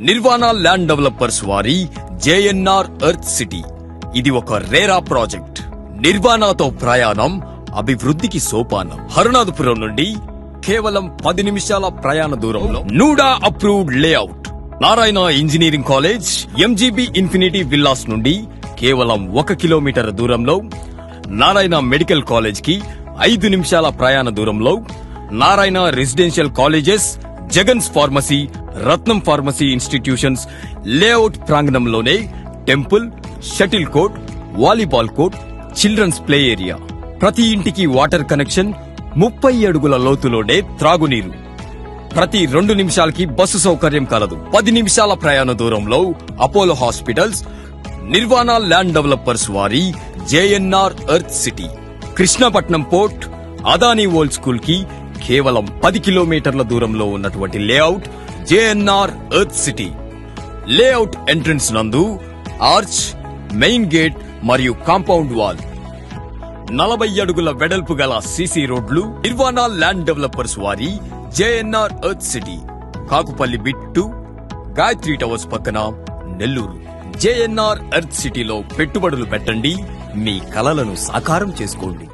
నిర్వాణ land developers వారి JNR earth city. ఇది ఒక రేరా ప్రాజెక్ట్. నిర్వాణతో ప్రయాణం అభివృద్ధికి సోపానం. హరునాథపురం నుండి కేవలం 10 నిమిషాల ప్రయాణ దూరంలో NUDA approved layout. Narayana engineering college, MGB infinity villas నుండి కేవలం 1 కిలోమీటర్ దూరంలో, నారాయణ మెడికల్ కాలేజ్ కి 5 నిమిషాల ప్రయాణ దూరంలో, Narayana residential colleges, Jagan's pharmacy, Ratnam pharmacy institutions layout ప్రాంగణంలోనే temple, shuttle court, volleyball court, children's play area. ప్రతి ఇంటికి వాటర్ కనెక్షన్, 30 అడుగుల లోతులోనే త్రాగునీరు. ప్రతి 2 నిమిషాలకి బస్సు సౌకర్యం కలదు. 10 నిమిషాల ప్రయాణ దూరంలో Apollo hospitals. Nirvana land developers వారి JNR earth city. Krishnapatnam port, Adani world school కి కేవలం 10 కిలోమీటర్ల దూరంలో ఉన్నటువంటి layout JNR earth city. Layout entrance నందు ఆర్చ్, మెయిన్ గేట్ మరియు కాంపౌండ్ వాల్, 40 అడుగుల వెడల్పు గల సీసీ రోడ్లు. నిర్వాణ ల్యాండ్ డెవలపర్స్ వారి JNR earth city, Kakupalli bit, Gayatri towers పక్కన, నెల్లూరు. జేఎన్ఆర్ ఎర్త్ సిటీలో పెట్టుబడులు పెట్టండి, మీ కలలను సాకారం చేసుకోండి.